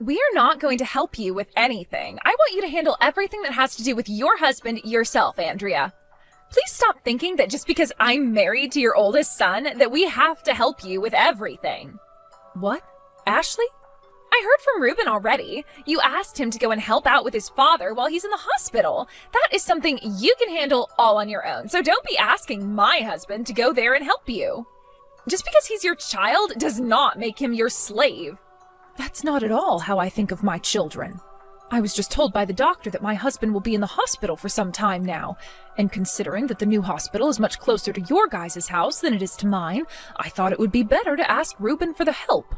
We are not going to help you with anything. I want you to handle everything that has to do with your husband yourself, Andrea. Please stop thinking that just because I'm married to your oldest son, that we have to help you with everything. What? Ashley? I heard from Ruben already. You asked him to go and help out with his father while he's in the hospital. That is something you can handle all on your own, so don't be asking my husband to go there and help you. Just because he's your child does not make him your slave. That's not at all how I think of my children. I was just told by the doctor that my husband will be in the hospital for some time now, and considering that the new hospital is much closer to your guys' house than it is to mine, I thought it would be better to ask Ruben for the help.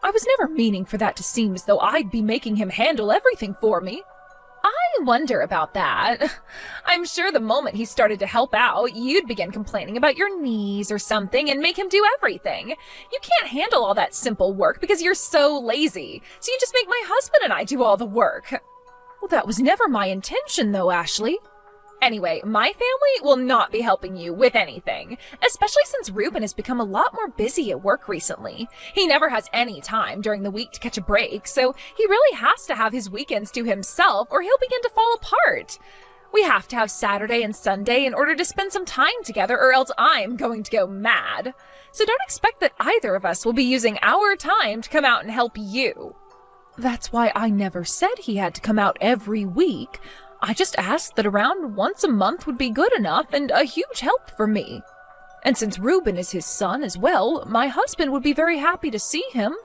I was never meaning for that to seem as though I'd be making him handle everything for me. I wonder about that. I'm sure the moment he started to help out, you'd begin complaining about your knees or something and make him do everything. You can't handle all that simple work because you're so lazy, so you just make my husband and I do all the work. Well, that was never my intention, though, Ashley. Anyway, my family will not be helping you with anything, especially since Ruben has become a lot more busy at work recently. He never has any time during the week to catch a break, so he really has to have his weekends to himself or he'll begin to fall apart. We have to have Saturday and Sunday in order to spend some time together, or else I'm going to go mad. So don't expect that either of us will be using our time to come out and help you. That's why I never said he had to come out every week. I just asked that around once a month would be good enough and a huge help for me. And since Ruben is his son as well, my husband would be very happy to see him.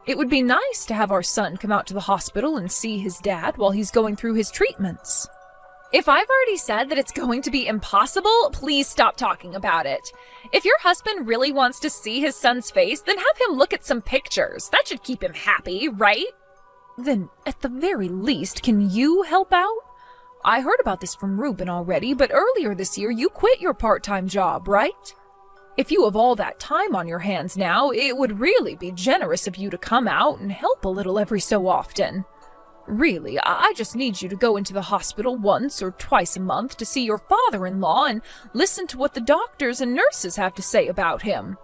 It would be nice to have our son come out to the hospital and see his dad while he's going through his treatments. If I've already said that it's going to be impossible, please stop talking about it. If your husband really wants to see his son's face, then have him look at some pictures. That should keep him happy, right? Then, at the very least, can you help out? I heard about this from Ruben already, but earlier this year you quit your part-time job, right? If you have all that time on your hands now, it would really be generous of you to come out and help a little every so often. Really, I just need you to go into the hospital once or twice a month to see your father-in-law and listen to what the doctors and nurses have to say about him.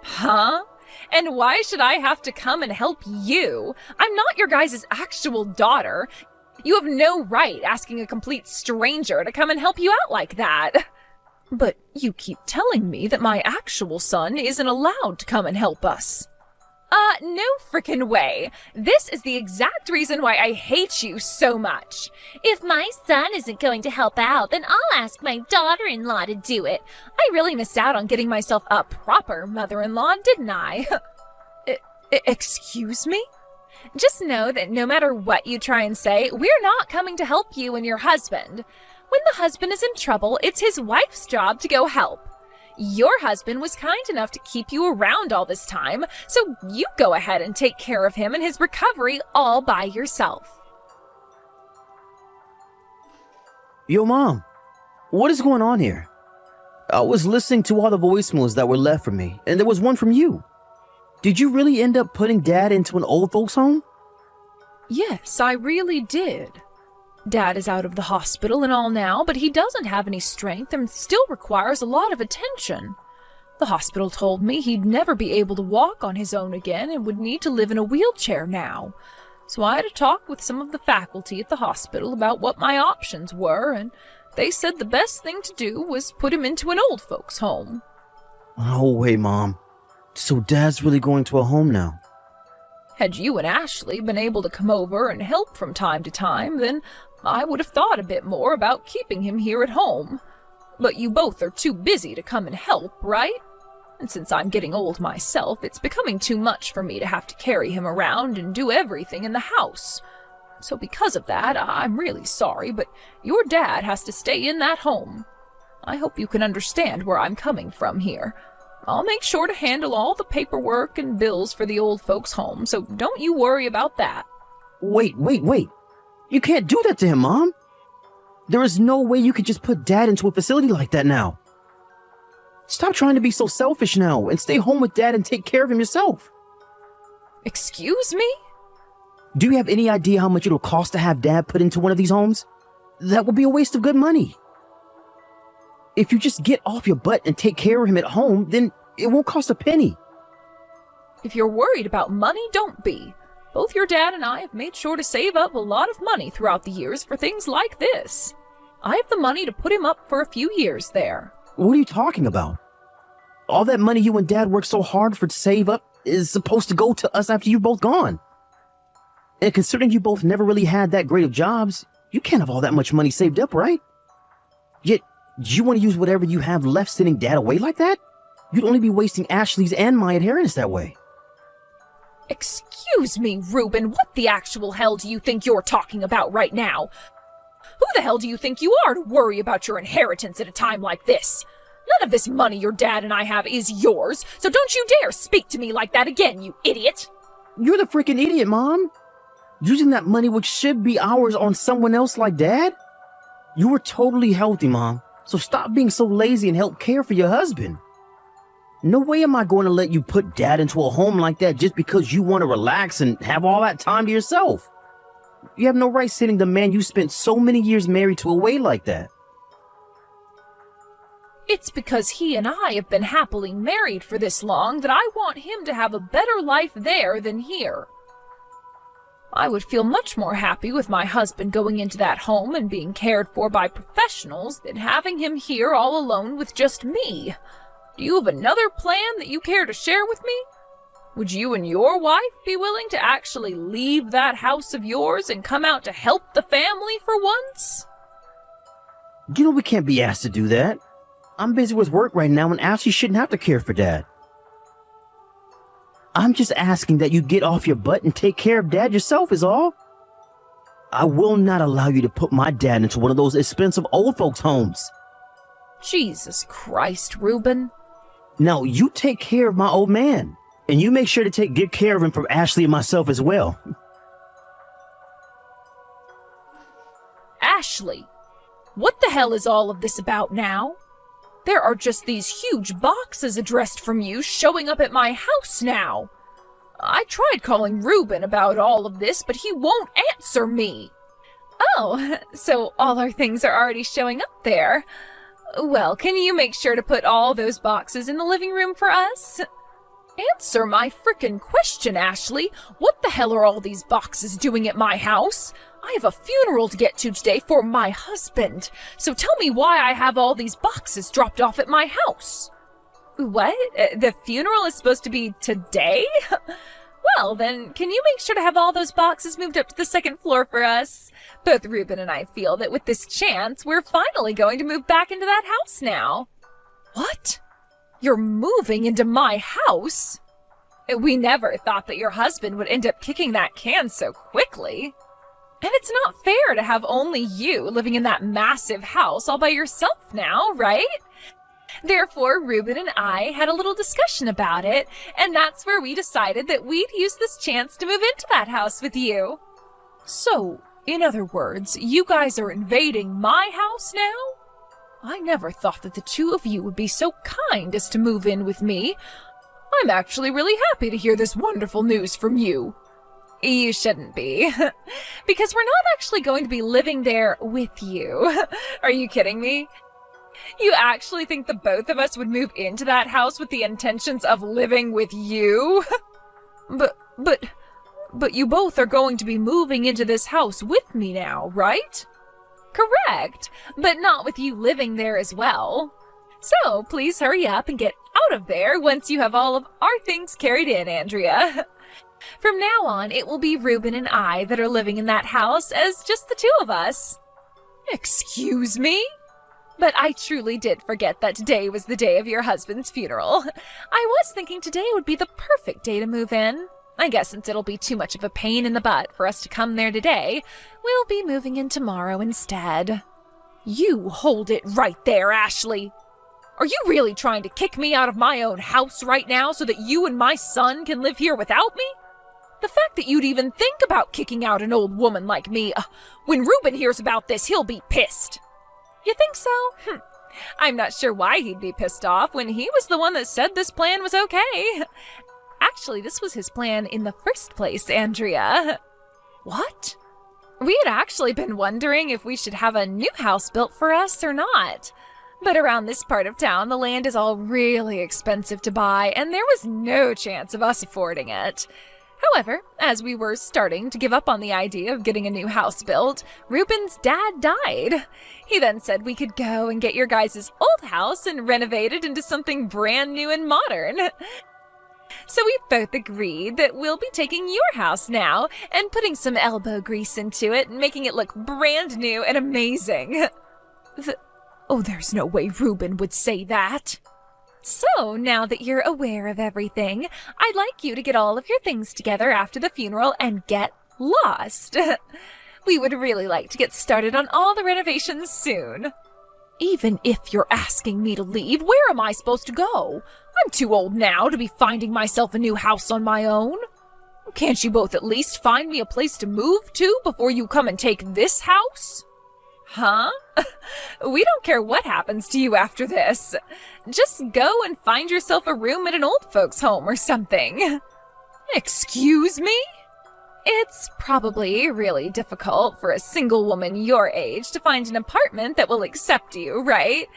Huh? And why should I have to come and help you? I'm not your guys' actual daughter. You have no right asking a complete stranger to come and help you out like that. But you keep telling me that my actual son isn't allowed to come and help us. No frickin' way. This is the exact reason why I hate you so much. If my son isn't going to help out, then I'll ask my daughter-in-law to do it. I really missed out on getting myself a proper mother-in-law, didn't I? Excuse me? Just know that no matter what you try and say, we're not coming to help you and your husband. When the husband is in trouble, it's his wife's job to go help. Your husband was kind enough to keep you around all this time, so you go ahead and take care of him and his recovery all by yourself. Yo, Mom, what is going on here? I was listening to all the voicemails that were left for me, and there was one from you. Did you really end up putting Dad into an old folks home? Yes, I really did. Dad is out of the hospital and all now, but he doesn't have any strength and still requires a lot of attention. The hospital told me he'd never be able to walk on his own again and would need to live in a wheelchair now. So I had a talk with some of the faculty at the hospital about what my options were, and they said the best thing to do was put him into an old folks home. No way, Mom. So Dad's really going to a home now? Had you and Ashley been able to come over and help from time to time, then I would have thought a bit more about keeping him here at home. But you both are too busy to come and help, right? And since I'm getting old myself, it's becoming too much for me to have to carry him around and do everything in the house. So because of that, I'm really sorry, but your dad has to stay in that home. I hope you can understand where I'm coming from here. I'll make sure to handle all the paperwork and bills for the old folks' home, so don't you worry about that. Wait. You can't do that to him, Mom. There is no way you could just put Dad into a facility like that now. Stop trying to be so selfish now and stay home with Dad and take care of him yourself. Excuse me? Do you have any idea how much it'll cost to have Dad put into one of these homes? That would be a waste of good money. If you just get off your butt and take care of him at home, then it won't cost a penny. If you're worried about money, don't be. both your dad and I have made sure to save up a lot of money throughout the years for things like this. I have the money to put him up for a few years there. What are you talking about? All that money you and Dad worked so hard for to save up is supposed to go to us after you're both gone. And considering you both never really had that great of jobs, you can't have all that much money saved up, right? Yet, you want to use whatever you have left sending Dad away like that? You'd only be wasting Ashley's and my inheritance that way. Excuse me, Reuben, what the actual hell do you think you're talking about right now? Who the hell do you think you are to worry about your inheritance at a time like this? None of this money your dad and I have is yours, so don't you dare speak to me like that again, you idiot! You're the freaking idiot, Mom. Using that money which should be ours on someone else like Dad? You were totally healthy, Mom, so stop being so lazy and help care for your husband. No way am I going to let you put Dad into a home like that just because you want to relax and have all that time to yourself. You have no right sending the man you spent so many years married to away like that. It's because he and I have been happily married for this long that I want him to have a better life there than here. I would feel much more happy with my husband going into that home and being cared for by professionals than having him here all alone with just me. Do you have another plan that you care to share with me? Would you and your wife be willing to actually leave that house of yours and come out to help the family for once? You know we can't be asked to do that. I'm busy with work right now and Ashley shouldn't have to care for Dad. I'm just asking that you get off your butt and take care of Dad yourself is all. I will not allow you to put my dad into one of those expensive old folks' homes. Jesus Christ, Reuben. Now you take care of my old man. And you make sure to take good care of him from Ashley and myself as well. Ashley, what the hell is all of this about now? There are just these huge boxes addressed from you showing up at my house now. I tried calling Reuben about all of this, but he won't answer me. Oh, so all our things are already showing up there. Well, can you make sure to put all those boxes in the living room for us? Answer my frickin' question, Ashley. What the hell are all these boxes doing at my house? I have a funeral to get to today for my husband. So tell me why I have all these boxes dropped off at my house. What? The funeral is supposed to be today? Well, then, can you make sure to have all those boxes moved up to the second floor for us? Both Reuben and I feel that with this chance, we're finally going to move back into that house now. What? You're moving into my house? We never thought that your husband would end up kicking that can so quickly. And it's not fair to have only you living in that massive house all by yourself now, right? Therefore, Reuben and I had a little discussion about it, and that's where we decided that we'd use this chance to move into that house with you. So, in other words, you guys are invading my house now? I never thought that the two of you would be so kind as to move in with me. I'm actually really happy to hear this wonderful news from you. You shouldn't be, because we're not actually going to be living there with you. Are you kidding me? You actually think the both of us would move into that house with the intentions of living with you? But you both are going to be moving into this house with me now, right? Correct, but not with you living there as well. So please hurry up and get out of there once you have all of our things carried in, Andrea. From now on, it will be Reuben and I that are living in that house as just the two of us. Excuse me? But I truly did forget that today was the day of your husband's funeral. I was thinking today would be the perfect day to move in. I guess since it'll be too much of a pain in the butt for us to come there today, we'll be moving in tomorrow instead. You hold it right there, Ashley. Are you really trying to kick me out of my own house right now so that you and my son can live here without me? The fact that you'd even think about kicking out an old woman like me, when Reuben hears about this, he'll be pissed. You think so? I'm not sure why he'd be pissed off when he was the one that said this plan was okay. Actually, this was his plan in the first place, Andrea. What? We had actually been wondering if we should have a new house built for us or not. But around this part of town, the land is all really expensive to buy, and there was no chance of us affording it. However, as we were starting to give up on the idea of getting a new house built, Ruben's dad died. He then said we could go and get your guys' old house and renovate it into something brand new and modern. So we both agreed that we'll be taking your house now and putting some elbow grease into it and making it look brand new and amazing. There's no way Ruben would say that. So, now that you're aware of everything, I'd like you to get all of your things together after the funeral and get lost. We would really like to get started on all the renovations soon. Even if you're asking me to leave, where am I supposed to go? I'm too old now to be finding myself a new house on my own. Can't you both at least find me a place to move to before you come and take this house? Huh? We don't care what happens to you after this. Just go and find yourself a room at an old folks' home or something. Excuse me? It's probably really difficult for a single woman your age to find an apartment that will accept you, right?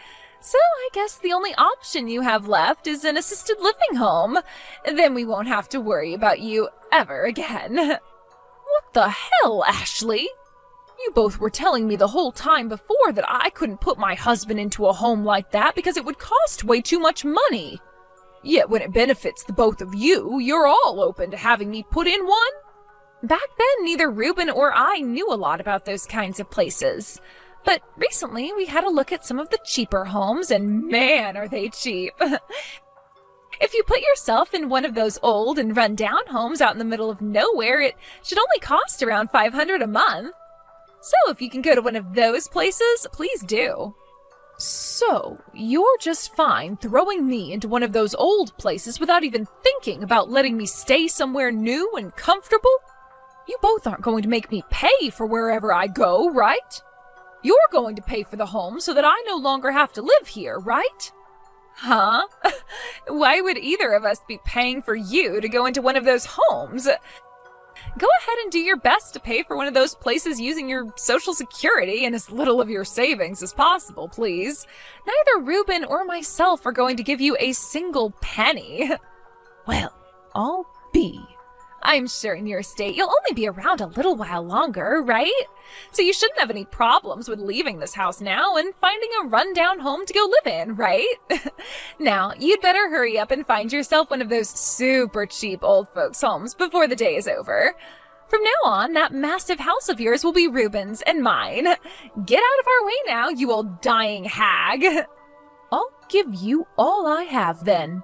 So I guess the only option you have left is an assisted living home. Then we won't have to worry about you ever again. What the hell, Ashley? You both were telling me the whole time before that I couldn't put my husband into a home like that because it would cost way too much money. Yet when it benefits the both of you, you're all open to having me put in one? Back then, neither Ruben or I knew a lot about those kinds of places. But recently, we had a look at some of the cheaper homes, and man, are they cheap. If you put yourself in one of those old and run-down homes out in the middle of nowhere, it should only cost around $500 a month. So if you can go to one of those places, please do. So, you're just fine throwing me into one of those old places without even thinking about letting me stay somewhere new and comfortable? You both aren't going to make me pay for wherever I go, right? You're going to pay for the home so that I no longer have to live here, right? Huh? Why would either of us be paying for you to go into one of those homes? Go ahead and do your best to pay for one of those places using your Social Security and as little of your savings as possible, please. Neither Ruben or myself are going to give you a single penny. Well, I'll be. I'm sure in your state you'll only be around a little while longer, right? So you shouldn't have any problems with leaving this house now and finding a rundown home to go live in, right? Now, you'd better hurry up and find yourself one of those super cheap old folks' homes before the day is over. From now on, that massive house of yours will be Ruben's and mine. Get out of our way now, you old dying hag. I'll give you all I have then.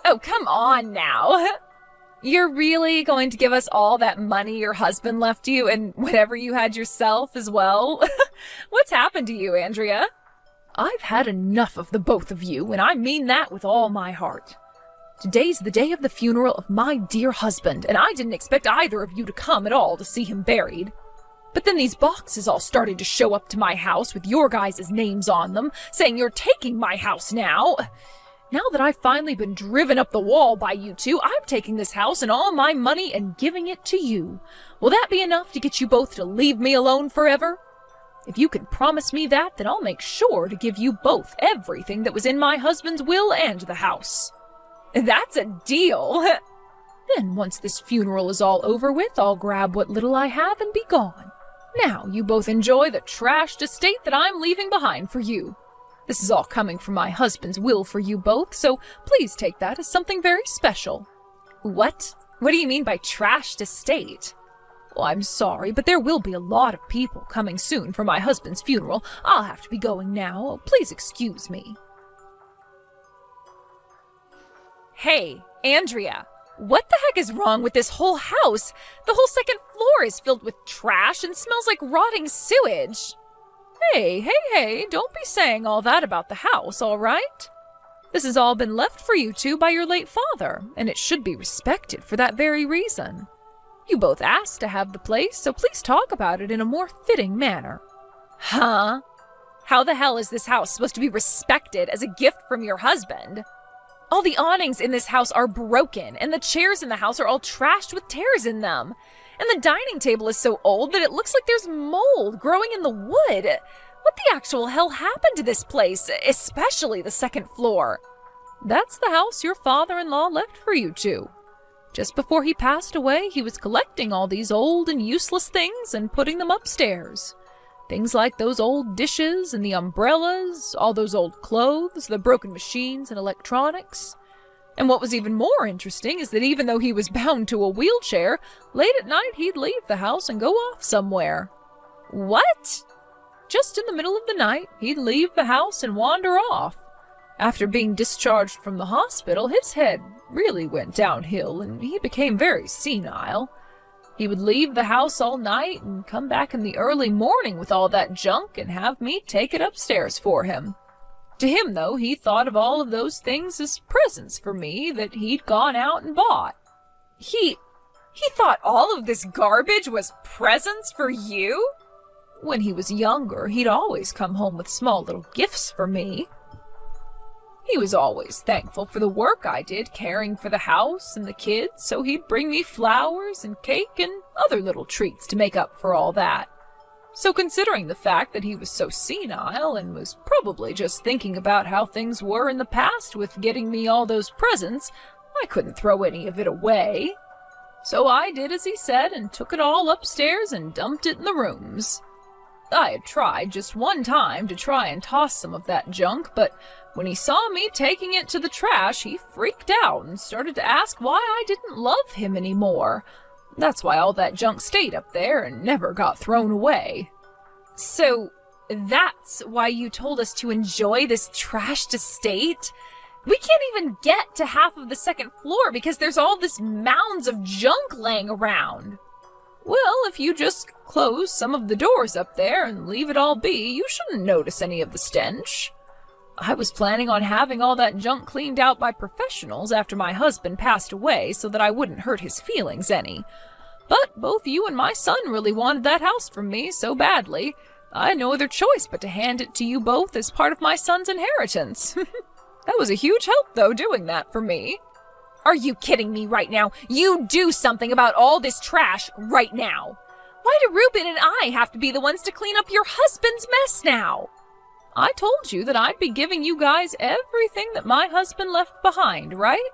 Oh, come on now. You're really going to give us all that money your husband left you and whatever you had yourself as well? What's happened to you, Andrea? I've had enough of the both of you, and I mean that with all my heart. Today's the day of the funeral of my dear husband, and I didn't expect either of you to come at all to see him buried. But then these boxes all started to show up to my house with your guys' names on them, saying you're taking my house now. Now that I've finally been driven up the wall by you two, I'm taking this house and all my money and giving it to you. Will that be enough to get you both to leave me alone forever? If you can promise me that, then I'll make sure to give you both everything that was in my husband's will and the house. That's a deal. Then once this funeral is all over with, I'll grab what little I have and be gone. Now you both enjoy the trashed estate that I'm leaving behind for you. This is all coming from my husband's will for you both, so please take that as something very special. What? What do you mean by trashed estate? Well, I'm sorry, but there will be a lot of people coming soon for my husband's funeral. I'll have to be going now. Please excuse me. Hey, Andrea, what the heck is wrong with this whole house? The whole second floor is filled with trash and smells like rotting sewage. Hey, don't be saying all that about the house, all right? This has all been left for you two by your late father, and it should be respected for that very reason. You both asked to have the place, so please talk about it in a more fitting manner. Huh? How the hell is this house supposed to be respected as a gift from your husband? All the awnings in this house are broken, and the chairs in the house are all trashed with tears in them. And the dining table is so old that it looks like there's mold growing in the wood. What the actual hell happened to this place, especially the second floor? That's the house your father-in-law left for you two. Just before he passed away, he was collecting all these old and useless things and putting them upstairs. Things like those old dishes and the umbrellas, all those old clothes, the broken machines and electronics. And what was even more interesting is that even though he was bound to a wheelchair, late at night he'd leave the house and go off somewhere. What? Just in the middle of the night, he'd leave the house and wander off. After being discharged from the hospital, his head really went downhill and he became very senile. He would leave the house all night and come back in the early morning with all that junk and have me take it upstairs for him. To him, though, he thought of all of those things as presents for me that he'd gone out and bought. He thought all of this garbage was presents for you? When he was younger, he'd always come home with small little gifts for me. He was always thankful for the work I did caring for the house and the kids, so he'd bring me flowers and cake and other little treats to make up for all that. So considering the fact that he was so senile and was probably just thinking about how things were in the past with getting me all those presents, I couldn't throw any of it away. So I did as he said and took it all upstairs and dumped it in the rooms. I had tried just one time to try and toss some of that junk, but when he saw me taking it to the trash, he freaked out and started to ask why I didn't love him anymore. That's why all that junk stayed up there and never got thrown away. So that's why you told us to enjoy this trashed estate? We can't even get to half of the second floor because there's all this mounds of junk laying around. Well, if you just close some of the doors up there and leave it all be, you shouldn't notice any of the stench. I was planning on having all that junk cleaned out by professionals after my husband passed away so that I wouldn't hurt his feelings any. But both you and my son really wanted that house from me so badly, I had no other choice but to hand it to you both as part of my son's inheritance. That was a huge help, though, doing that for me. Are you kidding me right now? You do something about all this trash right now. Why do Ruben and I have to be the ones to clean up your husband's mess now? I told you that I'd be giving you guys everything that my husband left behind, right?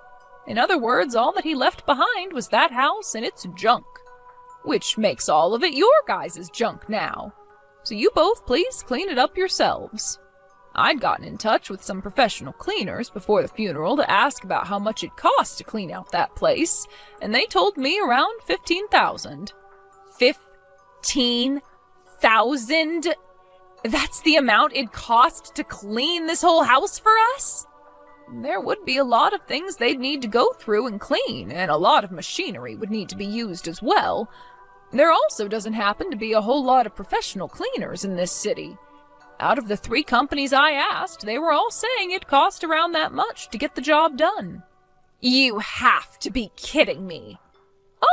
In other words, all that he left behind was that house and its junk, which makes all of it your guys' junk now. So you both please clean it up yourselves. I'd gotten in touch with some professional cleaners before the funeral to ask about how much it cost to clean out that place, and they told me around $15,000. $15,000? That's the amount it cost to clean this whole house for us? There would be a lot of things they'd need to go through and clean, and a lot of machinery would need to be used as well. There also doesn't happen to be a whole lot of professional cleaners in this city. Out of the 3 companies I asked, they were all saying it cost around that much to get the job done. You have to be kidding me.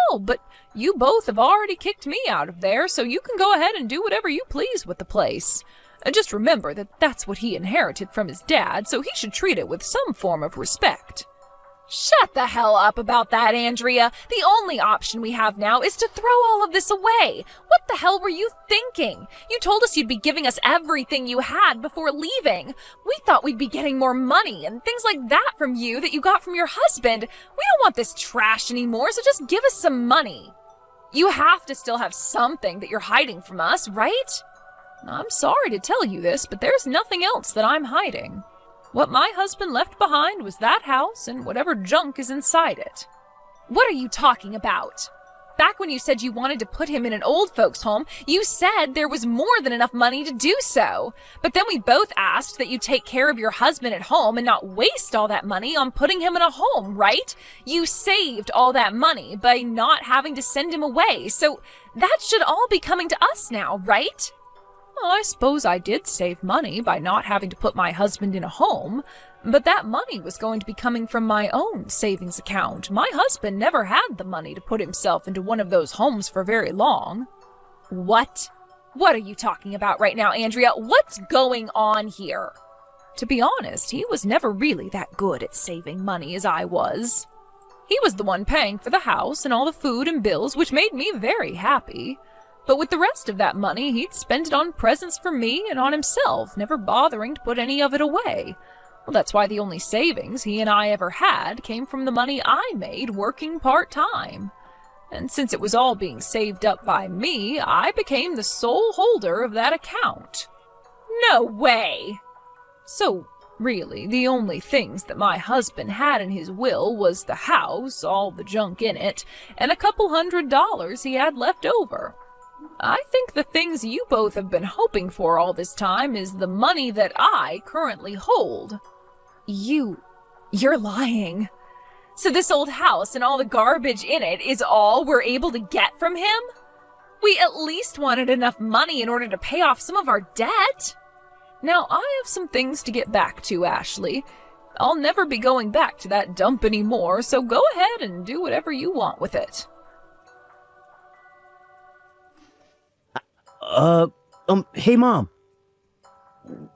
Oh, but you both have already kicked me out of there, so you can go ahead and do whatever you please with the place. Just remember that that's what he inherited from his dad, so he should treat it with some form of respect. Shut the hell up about that, Andrea. The only option we have now is to throw all of this away. What the hell were you thinking? You told us you'd be giving us everything you had before leaving. We thought we'd be getting more money and things like that from you that you got from your husband. We don't want this trash anymore, so just give us some money. You have to still have something that you're hiding from us, right? I'm sorry to tell you this, but there's nothing else that I'm hiding. What my husband left behind was that house and whatever junk is inside it. What are you talking about? Back when you said you wanted to put him in an old folks' home, you said there was more than enough money to do so. But then we both asked that you take care of your husband at home and not waste all that money on putting him in a home, right? You saved all that money by not having to send him away, so that should all be coming to us now, right? Well, I suppose I did save money by not having to put my husband in a home, but that money was going to be coming from my own savings account. My husband never had the money to put himself into one of those homes for very long. What? What are you talking about right now, Andrea? What's going on here? To be honest, he was never really that good at saving money as I was. He was the one paying for the house and all the food and bills, which made me very happy. But with the rest of that money, he'd spend it on presents for me and on himself, never bothering to put any of it away. Well, that's why the only savings he and I ever had came from the money I made working part-time. And since it was all being saved up by me, I became the sole holder of that account. No way! So, really, the only things that my husband had in his will was the house, all the junk in it, and a couple $100 he had left over. I think the things you both have been hoping for all this time is the money that I currently hold. You're lying. So this old house and all the garbage in it is all we're able to get from him? We at least wanted enough money in order to pay off some of our debt. Now, I have some things to get back to, Ashley. I'll never be going back to that dump anymore, so go ahead and do whatever you want with it. Hey, Mom.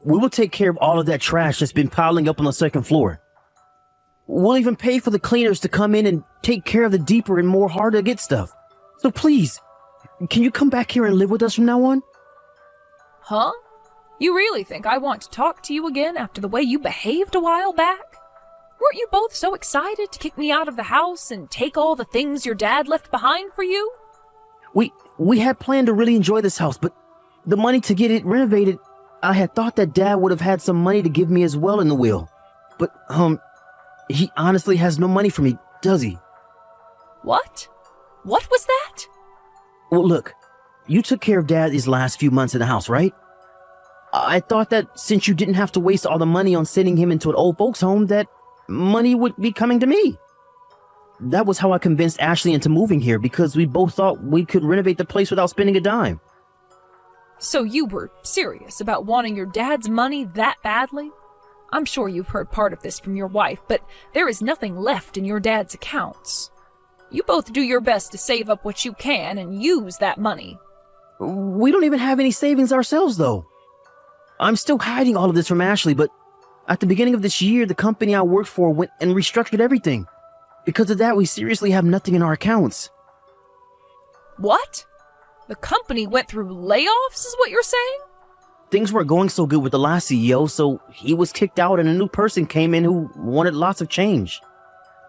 We will take care of all of that trash that's been piling up on the second floor. We'll even pay for the cleaners to come in and take care of the deeper and more hard to get stuff. So please, can you come back here and live with us from now on? Huh? You really think I want to talk to you again after the way you behaved a while back? Weren't you both so excited to kick me out of the house and take all the things your dad left behind for you? We had planned to really enjoy this house, but the money to get it renovated, I had thought that Dad would have had some money to give me as well in the will. But, he honestly has no money for me, does he? What? What was that? Well, look, you took care of Dad these last few months in the house, right? I thought that since you didn't have to waste all the money on sending him into an old folks home, that money would be coming to me. That was how I convinced Ashley into moving here, because we both thought we could renovate the place without spending a dime. So you were serious about wanting your dad's money that badly? I'm sure you've heard part of this from your wife, but there is nothing left in your dad's accounts. You both do your best to save up what you can and use that money. We don't even have any savings ourselves, though. I'm still hiding all of this from Ashley, but at the beginning of this year, the company I worked for went and restructured everything. Because of that, we seriously have nothing in our accounts. What? The company went through layoffs, is what you're saying? Things weren't going so good with the last CEO, so he was kicked out and a new person came in who wanted lots of change.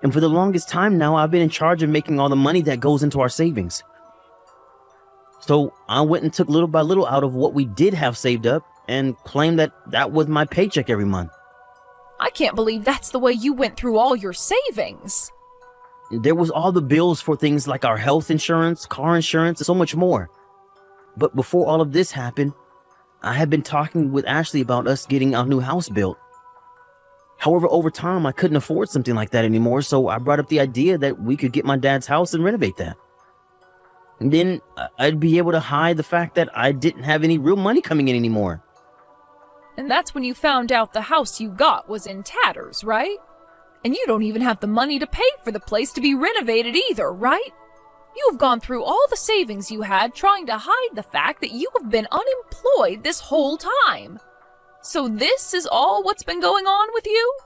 And for the longest time now, I've been in charge of making all the money that goes into our savings. So I went and took little by little out of what we did have saved up and claimed that that was my paycheck every month. I can't believe that's the way you went through all your savings. There was all the bills for things like our health insurance, car insurance, and so much more. But before all of this happened, I had been talking with Ashley about us getting our new house built. However, over time, I couldn't afford something like that anymore, so I brought up the idea that we could get my dad's house and renovate that. And then I'd be able to hide the fact that I didn't have any real money coming in anymore. And that's when you found out the house you got was in tatters, right? And you don't even have the money to pay for the place to be renovated either, right? You have gone through all the savings you had trying to hide the fact that you have been unemployed this whole time. So this is all what's been going on with you?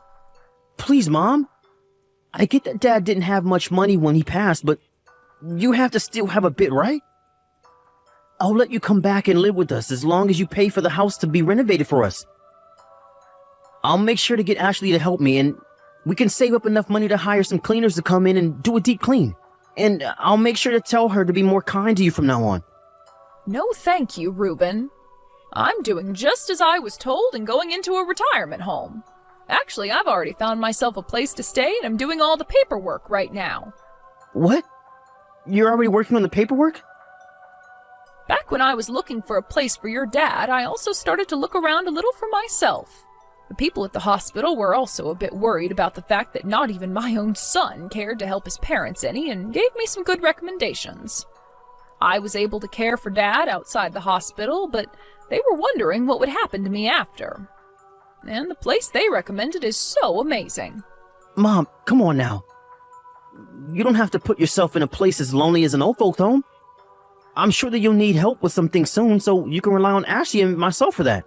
Please, Mom. I get that Dad didn't have much money when he passed, but you have to still have a bit, right? I'll let you come back and live with us as long as you pay for the house to be renovated for us. I'll make sure to get Ashley to help me, and we can save up enough money to hire some cleaners to come in and do a deep clean. And I'll make sure to tell her to be more kind to you from now on. No thank you, Reuben. I'm doing just as I was told and going into a retirement home. Actually, I've already found myself a place to stay and I'm doing all the paperwork right now. What? You're already working on the paperwork? Back when I was looking for a place for your dad, I also started to look around a little for myself. The people at the hospital were also a bit worried about the fact that not even my own son cared to help his parents any and gave me some good recommendations. I was able to care for Dad outside the hospital, but they were wondering what would happen to me after. And the place they recommended is so amazing. Mom, come on now. You don't have to put yourself in a place as lonely as an old folks home. I'm sure that you'll need help with something soon, so you can rely on Ashley and myself for that.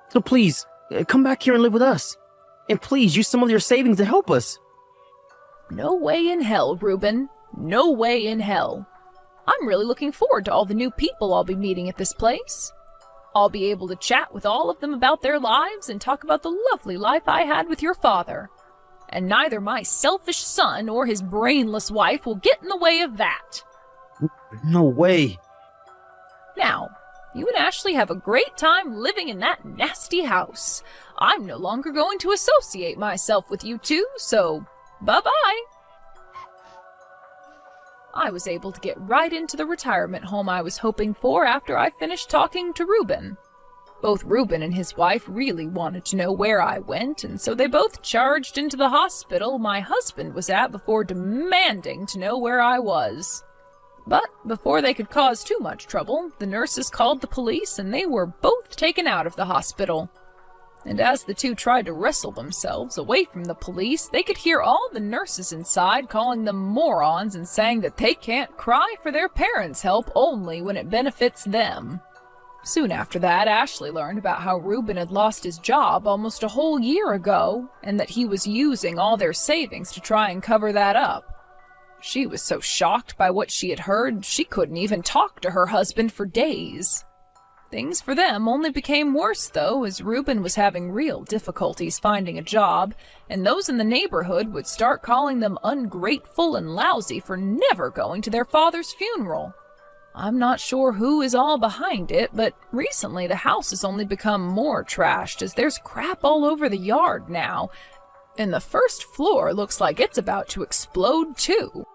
So please, come back here and live with us. And please, use some of your savings to help us. No way in hell, Reuben. No way in hell. I'm really looking forward to all the new people I'll be meeting at this place. I'll be able to chat with all of them about their lives and talk about the lovely life I had with your father. And neither my selfish son or his brainless wife will get in the way of that. No way. Now, you and Ashley have a great time living in that nasty house. I'm no longer going to associate myself with you two, so bye-bye. I was able to get right into the retirement home I was hoping for after I finished talking to Reuben. Both Reuben and his wife really wanted to know where I went, and so they both charged into the hospital my husband was at before demanding to know where I was. But before they could cause too much trouble, the nurses called the police and they were both taken out of the hospital. And as the two tried to wrestle themselves away from the police, they could hear all the nurses inside calling them morons and saying that they can't cry for their parents' help only when it benefits them. Soon after that, Ashley learned about how Reuben had lost his job almost a whole year ago, and that he was using all their savings to try and cover that up. She was so shocked by what she had heard, she couldn't even talk to her husband for days. Things for them only became worse, though, as Reuben was having real difficulties finding a job, and those in the neighborhood would start calling them ungrateful and lousy for never going to their father's funeral. I'm not sure who is all behind it, but recently the house has only become more trashed as there's crap all over the yard now, and the first floor looks like it's about to explode too.